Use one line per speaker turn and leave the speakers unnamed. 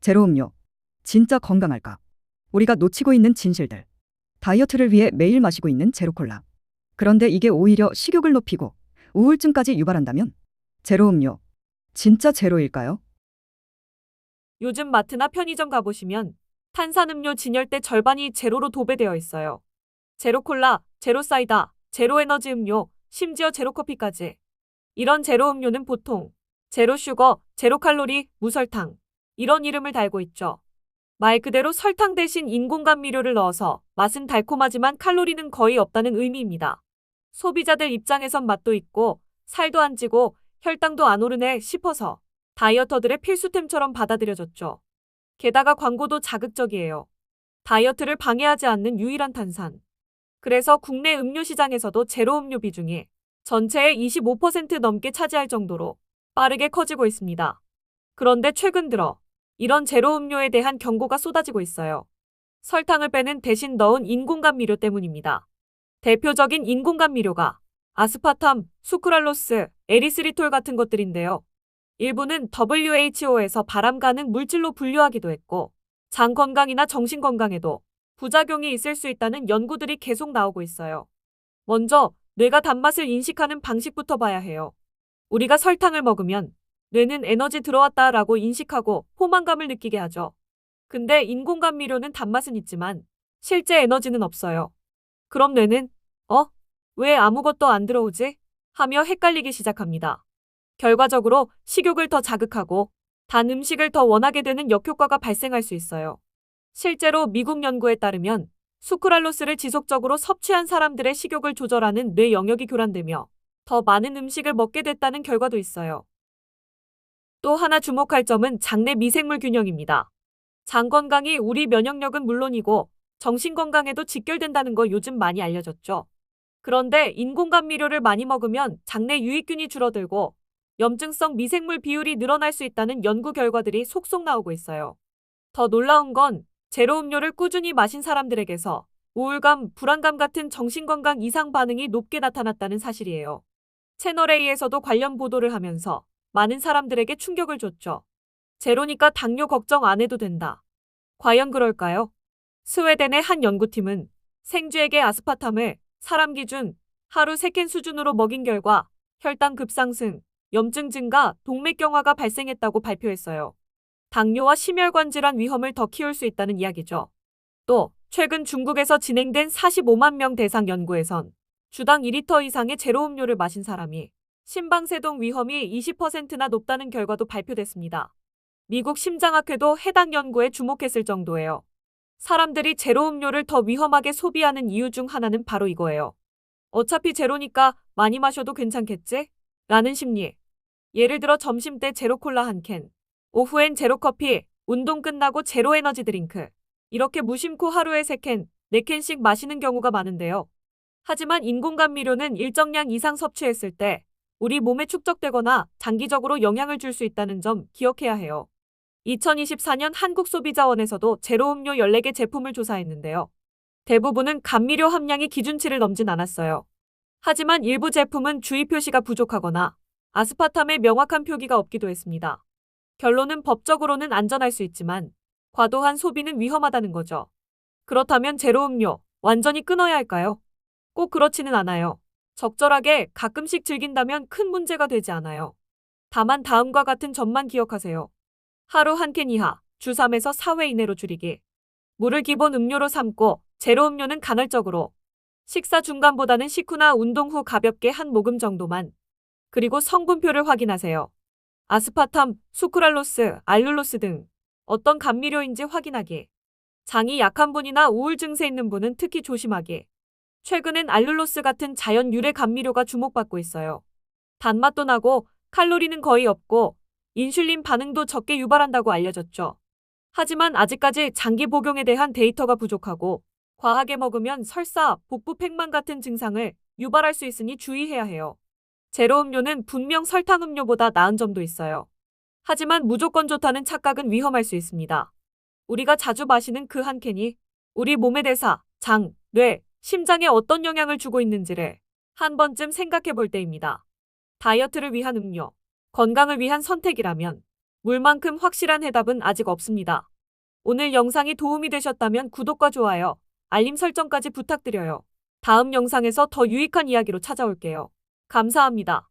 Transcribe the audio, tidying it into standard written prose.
제로 음료. 진짜 건강할까? 우리가 놓치고 있는 진실들. 다이어트를 위해 매일 마시고 있는 제로 콜라. 그런데 이게 오히려 식욕을 높이고 우울증까지 유발한다면? 제로 음료. 진짜 제로일까요?
요즘 마트나 편의점 가보시면 탄산음료 진열대 절반이 제로로 도배되어 있어요. 제로 콜라, 제로 사이다, 제로 에너지 음료, 심지어 제로 커피까지. 이런 제로 음료는 보통 제로 슈거, 제로 칼로리, 무설탕 이런 이름을 달고 있죠. 말 그대로 설탕 대신 인공 감미료를 넣어서 맛은 달콤하지만 칼로리는 거의 없다는 의미입니다. 소비자들 입장에선 맛도 있고 살도 안 찌고 혈당도 안 오르네 싶어서 다이어터들의 필수템처럼 받아들여졌죠. 게다가 광고도 자극적이에요. 다이어트를 방해하지 않는 유일한 탄산. 그래서 국내 음료 시장에서도 제로 음료 비중이 전체의 25% 넘게 차지할 정도로 빠르게 커지고 있습니다. 그런데 최근 들어 이런 제로 음료에 대한 경고가 쏟아지고 있어요. 설탕을 빼는 대신 넣은 인공감미료 때문입니다. 대표적인 인공감미료가 아스파탐, 수크랄로스, 에리스리톨 같은 것들인데요. 일부는 WHO에서 발암 가능 물질로 분류하기도 했고, 장 건강이나 정신 건강에도 부작용이 있을 수 있다는 연구들이 계속 나오고 있어요. 먼저 뇌가 단맛을 인식하는 방식부터 봐야 해요. 우리가 설탕을 먹으면 뇌는 에너지 들어왔다라고 인식하고 포만감을 느끼게 하죠. 근데 인공감미료는 단맛은 있지만 실제 에너지는 없어요. 그럼 뇌는 어? 왜 아무것도 안 들어오지? 하며 헷갈리기 시작합니다. 결과적으로 식욕을 더 자극하고 단 음식을 더 원하게 되는 역효과가 발생할 수 있어요. 실제로 미국 연구에 따르면 수크랄로스를 지속적으로 섭취한 사람들의 식욕을 조절하는 뇌 영역이 교란되며 더 많은 음식을 먹게 됐다는 결과도 있어요. 또 하나 주목할 점은 장내 미생물 균형입니다. 장 건강이 우리 면역력은 물론이고 정신 건강에도 직결된다는 거 요즘 많이 알려졌죠. 그런데 인공감미료를 많이 먹으면 장내 유익균이 줄어들고 염증성 미생물 비율이 늘어날 수 있다는 연구 결과들이 속속 나오고 있어요. 더 놀라운 건 제로 음료를 꾸준히 마신 사람들에게서 우울감, 불안감 같은 정신건강 이상 반응이 높게 나타났다는 사실이에요. 채널A에서도 관련 보도를 하면서 많은 사람들에게 충격을 줬죠. 제로니까 당뇨 걱정 안 해도 된다. 과연 그럴까요? 스웨덴의 한 연구팀은 생쥐에게 아스파탐을 사람 기준 하루 3캔 수준으로 먹인 결과 혈당 급상승, 염증 증가, 동맥경화가 발생했다고 발표했어요. 당뇨와 심혈관 질환 위험을 더 키울 수 있다는 이야기죠. 또 최근 중국에서 진행된 45만 명 대상 연구에선 주당 2리터 이상의 제로 음료를 마신 사람이 심방세동 위험이 20%나 높다는 결과도 발표됐습니다. 미국 심장학회도 해당 연구에 주목했을 정도예요. 사람들이 제로 음료를 더 위험하게 소비하는 이유 중 하나는 바로 이거예요. 어차피 제로니까 많이 마셔도 괜찮겠지? 라는 심리. 예를 들어 점심때 제로 콜라 한 캔, 오후엔 제로 커피, 운동 끝나고 제로 에너지 드링크. 이렇게 무심코 하루에 3캔, 4캔씩 마시는 경우가 많은데요. 하지만 인공감미료는 일정량 이상 섭취했을 때 우리 몸에 축적되거나 장기적으로 영향을 줄 수 있다는 점 기억해야 해요. 2024년 한국소비자원에서도 제로음료 14개 제품을 조사했는데요. 대부분은 감미료 함량이 기준치를 넘진 않았어요. 하지만 일부 제품은 주의 표시가 부족하거나 아스파탐의 명확한 표기가 없기도 했습니다. 결론은 법적으로는 안전할 수 있지만 과도한 소비는 위험하다는 거죠. 그렇다면 제로음료 완전히 끊어야 할까요? 꼭 그렇지는 않아요. 적절하게 가끔씩 즐긴다면 큰 문제가 되지 않아요. 다만 다음과 같은 점만 기억하세요. 하루 한 캔 이하, 주 3에서 4회 이내로 줄이기. 물을 기본 음료로 삼고 제로 음료는 간헐적으로. 식사 중간보다는 식후나 운동 후 가볍게 한 모금 정도만. 그리고 성분표를 확인하세요. 아스파탐, 수크랄로스, 알룰로스 등 어떤 감미료인지 확인하기. 장이 약한 분이나 우울 증세 있는 분은 특히 조심하기. 최근엔 알룰로스 같은 자연 유래 감미료가 주목받고 있어요. 단맛도 나고 칼로리는 거의 없고 인슐린 반응도 적게 유발한다고 알려졌죠. 하지만 아직까지 장기 복용에 대한 데이터가 부족하고 과하게 먹으면 설사, 복부 팽만 같은 증상을 유발할 수 있으니 주의해야 해요. 제로 음료는 분명 설탕 음료보다 나은 점도 있어요. 하지만 무조건 좋다는 착각은 위험할 수 있습니다. 우리가 자주 마시는 그 한 캔이 우리 몸의 대사, 장, 뇌, 심장에 어떤 영향을 주고 있는지를 한 번쯤 생각해 볼 때입니다. 다이어트를 위한 음료, 건강을 위한 선택이라면 물만큼 확실한 해답은 아직 없습니다. 오늘 영상이 도움이 되셨다면 구독과 좋아요, 알림 설정까지 부탁드려요. 다음 영상에서 더 유익한 이야기로 찾아올게요. 감사합니다.